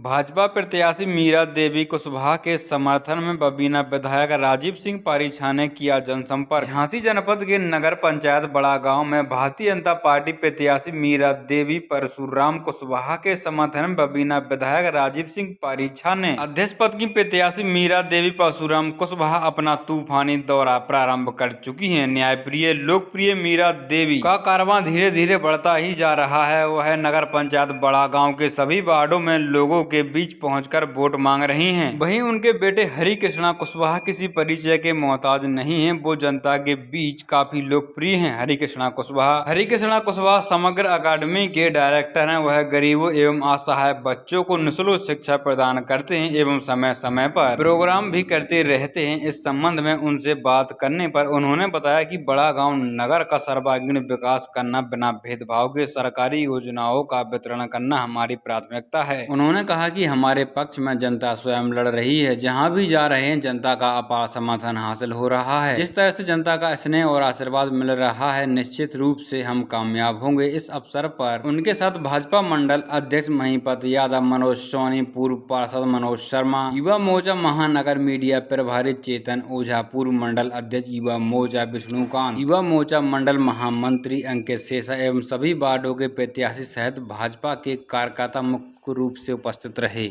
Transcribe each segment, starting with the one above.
भाजपा प्रत्याशी मीरा देवी कुशवाहा के समर्थन में बबीना विधायक राजीव सिंह पारीछा ने किया जनसंपर्क। झांसी जनपद के नगर पंचायत बड़ा गांव में भारतीय जनता पार्टी प्रत्याशी मीरा देवी परशुराम कुशवाहा के समर्थन में बबीना विधायक राजीव सिंह पारीछा ने अध्यक्ष पद की प्रत्याशी मीरा देवी परशुराम कुशवाहा अपना तूफानी दौरा प्रारंभ कर चुकी है। न्यायप्रिय लोकप्रिय मीरा देवी का कारवां धीरे धीरे बढ़ता ही जा रहा है। वह नगर पंचायत बड़ा गाँव के सभी वार्डो में लोगों के बीच पहुंचकर वोट मांग रही हैं। वहीं उनके बेटे हरि कृष्णा कुशवाहा किसी परिचय के मोहताज नहीं हैं। वो जनता के बीच काफी लोकप्रिय हैं। हरि कृष्णा कुशवाहा समग्र अकादमी के डायरेक्टर हैं। वह गरीबों एवं असहाय बच्चों को निःशुल्क शिक्षा प्रदान करते हैं एवं समय समय पर प्रोग्राम भी करते रहते हैं। इस संबंध में उनसे बात करने पर उन्होंने बताया कि बड़ा गाँव नगर का सर्वांगीण विकास करना, बिना भेदभाव के सरकारी योजनाओं का वितरण करना हमारी प्राथमिकता है। उन्होंने कहा कि हमारे पक्ष में जनता स्वयं लड़ रही है। जहां भी जा रहे हैं जनता का अपार समर्थन हासिल हो रहा है। जिस तरह से जनता का स्नेह और आशीर्वाद मिल रहा है, निश्चित रूप से हम कामयाब होंगे। इस अवसर पर उनके साथ भाजपा मंडल अध्यक्ष महिपत यादव, मनोज सोनी, पूर्व पार्षद मनोज शर्मा, युवा मोर्चा महानगर मीडिया प्रभारी चेतन ओझा, पूर्व मंडल अध्यक्ष युवा मोर्चा विष्णुकांत, युवा मोर्चा मंडल महामंत्री अंकित शेषा एवं सभी वार्डों के प्रत्याशी सहित भाजपा के कार्यकर्ता मुख्य रूप से उपस्थित रहे।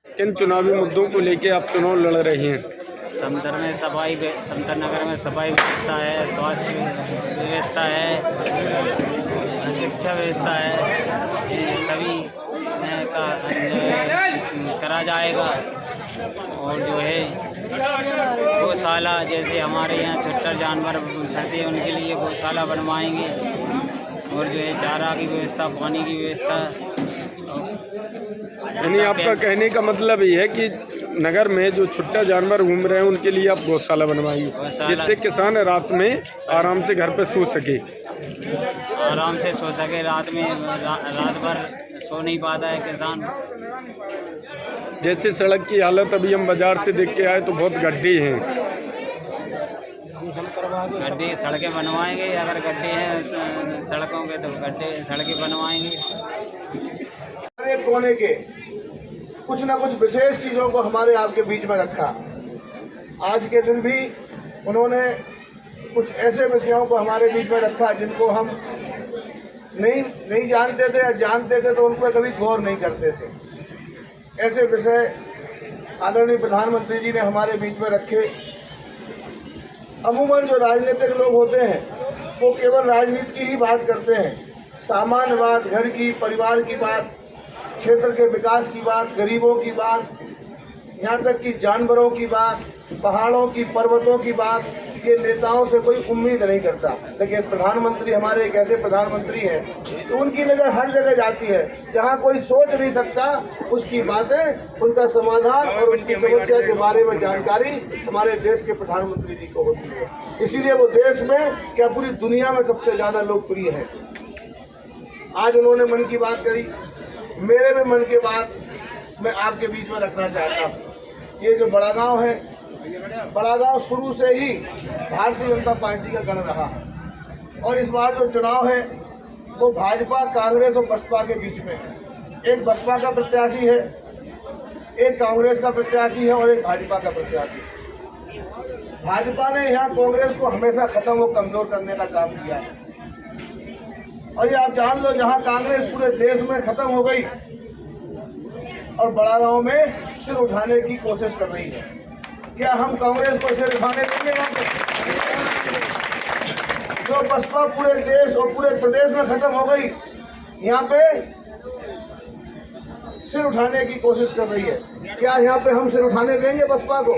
किन चुनावी मुद्दों को लेकर आप चुनाव लड़ रही हैं? समतर नगर में सफाई व्यवस्था है, स्वास्थ्य व्यवस्था है, शिक्षा व्यवस्था है, सभी का करा जाएगा। और जो है गौशाला, जैसे हमारे यहाँ छुट्टर जानवर फिरते हैं उनके लिए गौशाला बनवाएंगे। और जो है चारा की व्यवस्था, पानी की व्यवस्था। यानी आपका कहने का मतलब ये है कि नगर में जो छुट्टा जानवर घूम रहे हैं उनके लिए आप गौशाला बनवाएंगे, जिससे किसान रात में आराम से घर पे सो सके। रात में रात भर सो नहीं पाता है किसान। जैसे सड़क की हालत अभी हम बाजार से देख के आए तो बहुत गड्ढे हैं। सड़कें बनवाएंगे। अगर गड्ढे हैं सड़कों के तो सड़कें बनवाएंगे। कोने के कुछ न कुछ विशेष चीजों को हमारे आपके बीच में रखा। आज के दिन भी उन्होंने कुछ ऐसे विषयों को हमारे बीच में रखा जिनको हम नहीं जानते थे, या जानते थे तो उन पर कभी गौर नहीं करते थे। ऐसे विषय आदरणीय प्रधानमंत्री जी ने हमारे बीच में रखे। अमूमन जो राजनीतिक लोग होते हैं वो केवल राजनीति की ही बात करते हैं। सामान्य बात, घर की, परिवार की बात, क्षेत्र के विकास की बात, गरीबों की बात, यहाँ तक कि जानवरों की बात, पहाड़ों की, पर्वतों की बात, ये नेताओं से कोई उम्मीद नहीं करता। लेकिन प्रधानमंत्री हमारे एक ऐसे प्रधानमंत्री हैं तो उनकी नज़र हर जगह जाती है। जहाँ कोई सोच नहीं सकता उसकी बातें, उनका समाधान और उनकी समस्या के बारे में जानकारी हमारे देश के प्रधानमंत्री जी को होती है। इसीलिए वो देश में क्या पूरी दुनिया में सबसे ज़्यादा लोकप्रिय है। आज उन्होंने मन की बात करी, मेरे भी मन की बात मैं आपके बीच में रखना चाहता हूँ। ये जो बड़ा गाँव है, बड़ा गाँव शुरू से ही भारतीय जनता पार्टी का गढ़ रहा है। और इस बार जो चुनाव है वो भाजपा, कांग्रेस और बसपा के बीच में है। एक बसपा का प्रत्याशी है, एक कांग्रेस का प्रत्याशी है और एक भाजपा का प्रत्याशी। भाजपा ने यहाँ कांग्रेस को हमेशा खत्म और कमजोर करने का काम किया है। और ये आप जान लो, जहाँ कांग्रेस पूरे देश में खत्म हो गई और बड़ा गाँव में सिर उठाने की कोशिश कर रही है। क्या हम कांग्रेस को सिर उठाने देंगे? जो बसपा पूरे देश और पूरे प्रदेश में खत्म हो गई, यहाँ पे सिर उठाने की कोशिश कर रही है। क्या यहाँ पे हम सिर उठाने देंगे बसपा को?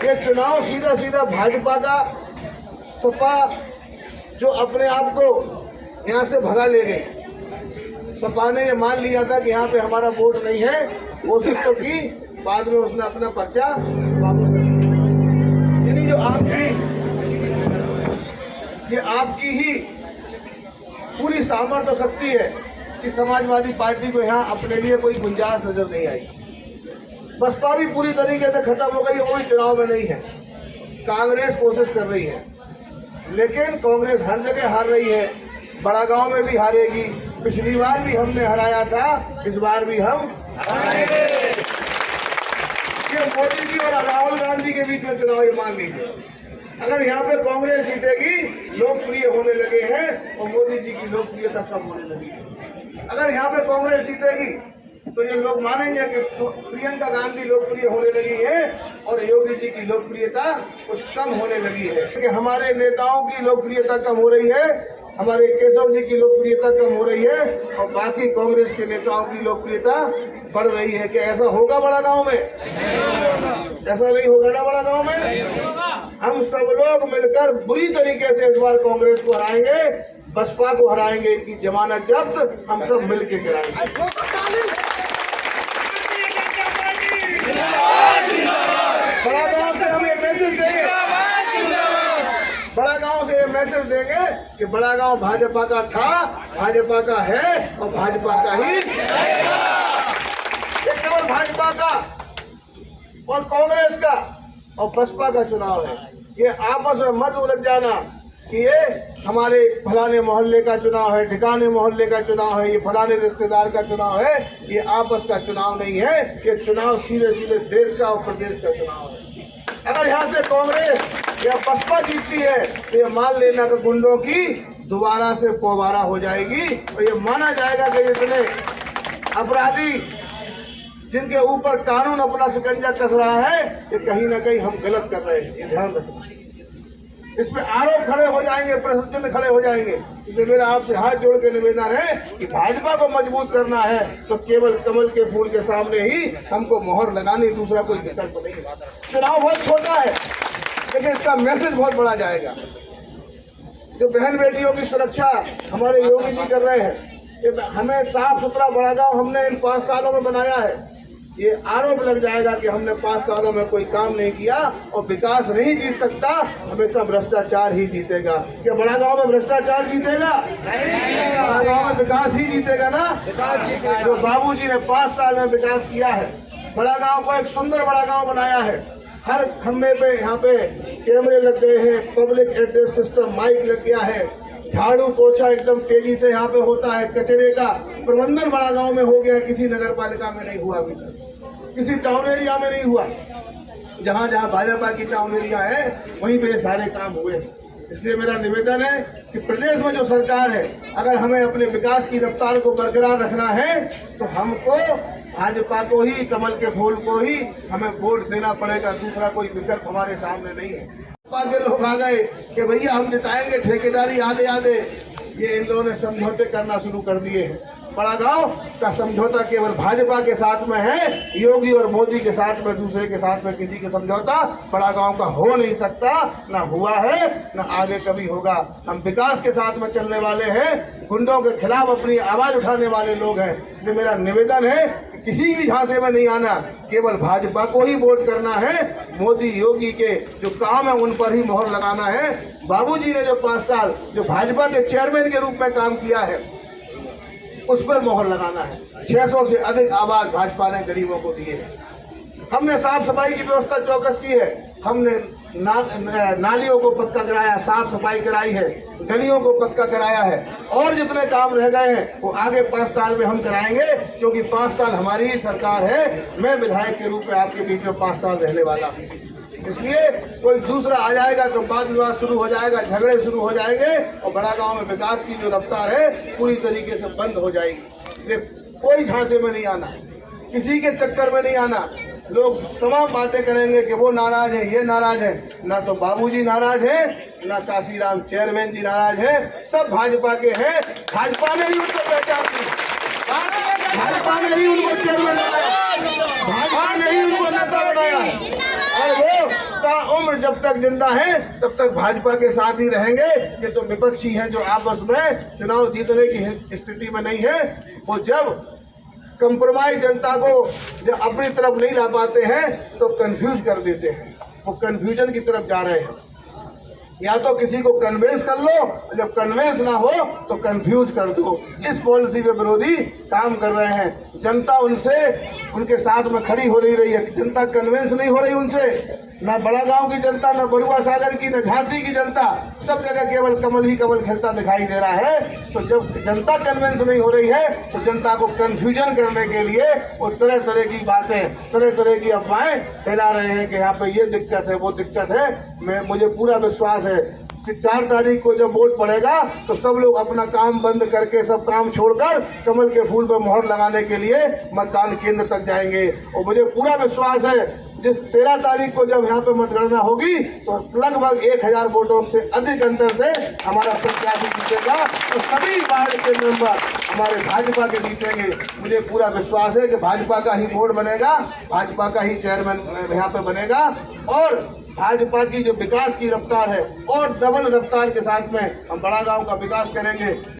ये चुनाव सीधा सीधा भाजपा का, सपा जो अपने आप को यहाँ से भगा ले गई। सपा ने ये मान लिया था कि यहाँ पे हमारा वोट नहीं है, कोशिश तो की, बाद में उसने अपना पर्चा वापस कर दिया। यानी जो आपकी ही पूरी सामर्थ्य और शक्ति है कि समाजवादी पार्टी को यहाँ अपने लिए कोई गुंजाइश नजर नहीं आई। बसपा भी पूरी तरीके से खत्म हो गई, कोई चुनाव में नहीं है। कांग्रेस कोशिश कर रही है, लेकिन कांग्रेस हर जगह हार रही है। बड़ा गांव में भी हारेगी। पिछली बार भी हमने हराया था, इस बार भी हम ये मोदी जी और राहुल गांधी के बीच में चुनाव, ये मान लीजिए। अगर यहाँ पे कांग्रेस जीतेगी, लोकप्रिय होने लगे हैं और मोदी जी की लोकप्रियता कम होने लगी है। अगर यहाँ पे कांग्रेस जीतेगी तो ये लोग मानेंगे कि प्रियंका गांधी लोकप्रिय होने लगी है और योगी जी की लोकप्रियता कुछ कम होने लगी है। कि हमारे नेताओं की लोकप्रियता कम हो रही है, हमारे केशव जी की लोकप्रियता कम हो रही है और बाकी कांग्रेस के नेताओं की लोकप्रियता बढ़ रही है। कि ऐसा होगा बड़ा गांव में? ऐसा नहीं होगा ना बड़ा गांव में। हम सब लोग मिलकर बुरी तरीके से इस बार कांग्रेस को हराएंगे, बसपा को हराएंगे। इनकी जमानत जब्त हम सब मिलकर कराएंगे। बड़ा गांव से हम ये मैसेज देंगे, बड़ा गांव से ये मैसेज देंगे कि बड़ा गांव भाजपा का था, भाजपा का है और भाजपा का ही रहेगा। ये केवल भाजपा का और कांग्रेस का और बसपा का चुनाव है। ये आपस में मत उलझ जाना कि ये हमारे फलाने मोहल्ले का चुनाव है, ठिकाने मोहल्ले का चुनाव है, ये फलाने रिश्तेदार का चुनाव है। ये आपस का चुनाव नहीं है, ये चुनाव सीधे सीधे देश का और प्रदेश का चुनाव है। अगर यहाँ से कांग्रेस या बसपा जीतती है तो ये मान लेना कि गुंडों की दोबारा से पोबारा हो जाएगी और ये माना जाएगा कि इतने अपराधी जिनके ऊपर कानून अपना शिकंजा कस रहा है कि कहीं ना कहीं हम गलत कर रहे हैं। ये ध्यान रखना, इस पे आरोप खड़े हो जाएंगे, प्रश्न चिन्ह खड़े हो जाएंगे। इसलिए मेरा आपसे हाथ जोड़ के निवेदन है कि भाजपा को मजबूत करना है तो केवल कमल के फूल के सामने ही हमको मोहर लगानी, दूसरा कोई विकल्प नहीं है। चुनाव बहुत छोटा है लेकिन इसका मैसेज बहुत बड़ा जाएगा। जो बहन बेटियों की सुरक्षा हमारे योगी जी कर रहे हैं, हमें साफ सुथरा बड़ा गाँव हमने इन 5 सालों में बनाया है। ये आरोप लग जाएगा कि हमने 5 सालों में कोई काम नहीं किया और विकास नहीं जीत सकता, हमेशा भ्रष्टाचार ही जीतेगा। क्या बड़ा गांव में भ्रष्टाचार जीतेगा? बड़ा गांव में विकास ही जीतेगा ना। जो बाबूजी ने 5 साल में विकास किया है, बड़ा गांव को एक सुंदर बड़ा गांव बनाया है। हर खम्भे पे यहाँ पे कैमरे लग गए हैं, पब्लिक एड्रेस सिस्टम माइक लग गया है, झाड़ू पोछा एकदम तेजी से यहाँ पे होता है, कचरे का प्रबंधन बड़ा गांव में हो गया। किसी नगर पालिका में नहीं हुआ, अभी तक किसी टाउन एरिया में नहीं हुआ। जहाँ जहाँ भाजपा की टाउन एरिया है वहीं पे ये सारे काम हुए। इसलिए मेरा निवेदन है कि प्रदेश में जो सरकार है, अगर हमें अपने विकास की रफ्तार को बरकरार रखना है तो हमको भाजपा को ही, कमल के फूल को ही हमें वोट देना पड़ेगा। दूसरा कोई विकल्प हमारे सामने नहीं है। भाजपा के लोग आ गए कि भैया हम जिताएंगे, ठेकेदारी आधे आधे, ये इन लोगों ने समझौते करना शुरू कर दिए हैं। बड़ा गांव का समझौता केवल भाजपा के साथ में है, योगी और मोदी के साथ में, दूसरे के साथ में किसी के समझौता बड़ा गांव का हो नहीं सकता, ना हुआ है ना आगे कभी होगा। हम विकास के साथ में चलने वाले हैं, गुंडों के खिलाफ अपनी आवाज उठाने वाले लोग हैं। इसलिए मेरा निवेदन है कि किसी भी झांसे में नहीं आना, केवल भाजपा को ही वोट करना है। मोदी योगी के जो काम है उन पर ही मोहर लगाना है। बाबूजी ने जो 5 साल जो भाजपा के चेयरमैन के रूप में काम किया है उस पर मोहर लगाना है। 600 से अधिक आवास भाजपा ने गरीबों को दिए हैं। हमने साफ सफाई की व्यवस्था चौकस की है, हमने नालियों को पक्का कराया, साफ सफाई कराई है, गलियों को पक्का कराया है और जितने काम रह गए हैं वो आगे 5 साल में हम कराएंगे, क्योंकि 5 साल हमारी ही सरकार है। मैं विधायक के रूप में आपके बीच में 5 साल रहने वाला हूँ। इसलिए कोई दूसरा आ जाएगा तो वाद विवाद शुरू हो जाएगा, झगड़े शुरू हो जाएंगे और बड़ा गांव में विकास की जो रफ्तार है पूरी तरीके से बंद हो जाएगी। इसलिए कोई झांसे में नहीं आना, किसी के चक्कर में नहीं आना। लोग तमाम बातें करेंगे कि वो नाराज है, ये नाराज है। ना तो बाबूजी नाराज है, ना काशीराम चेयरमैन जी नाराज है, सब भाजपा के हैं। भाजपा ने ही उनको पहचान दी, भाजपा ने ही उनको चेयरमैन बनाया, भाजपा ने ही उनको नेता बनाया और वो ताउम्र जब तक जिंदा है तब तक भाजपा के साथ ही रहेंगे। ये तो विपक्षी हैं जो आपस में चुनाव जीतने की स्थिति में नहीं है। वो जब कंप्रोमाइज जनता को जब अपनी तरफ नहीं ला पाते हैं तो कंफ्यूज कर देते हैं। वो कंफ्यूजन की तरफ जा रहे हैं। या तो किसी को कन्वेंस कर लो, जब कन्वेंस ना हो तो कंफ्यूज कर दो। इस पॉलिसी में विरोधी काम कर रहे हैं। जनता उनसे उनके साथ में खड़ी हो नहीं रही है, जनता कन्वेंस नहीं हो रही उनसे। ना बड़ा गांव की जनता, ना बरुआ सागर की, ना झांसी की जनता, सब जगह केवल कमल ही कमल खिलता दिखाई दे रहा है। तो जब जनता कन्विंस नहीं हो रही है तो जनता को कंफ्यूजन करने के लिए वो तरह तरह की बातें, तरह तरह की अफवाहें फैला रहे हैं कि यहाँ पे ये दिक्कत है, वो दिक्कत है। मुझे पूरा विश्वास है कि 4 तारीख को जब वोट पड़ेगा तो सब लोग अपना काम बंद करके, सब काम छोड़कर कमल के फूल पर मोहर लगाने के लिए मतदान केंद्र तक जाएंगे। और मुझे पूरा विश्वास है जिस 13 तारीख को जब यहाँ पे मतगणना होगी तो लगभग 1000 वोटों से अधिक अंतर से हमारा प्रत्याशी जीतेगा। तो सभी वार्ड के मेंबर हमारे भाजपा के जीतेंगे। मुझे पूरा विश्वास है कि भाजपा का ही बोर्ड बनेगा, भाजपा का ही चेयरमैन यहाँ पे बनेगा और भाजपा की जो विकास की रफ्तार है और डबल रफ्तार के साथ में हम बड़ा गांव का विकास करेंगे।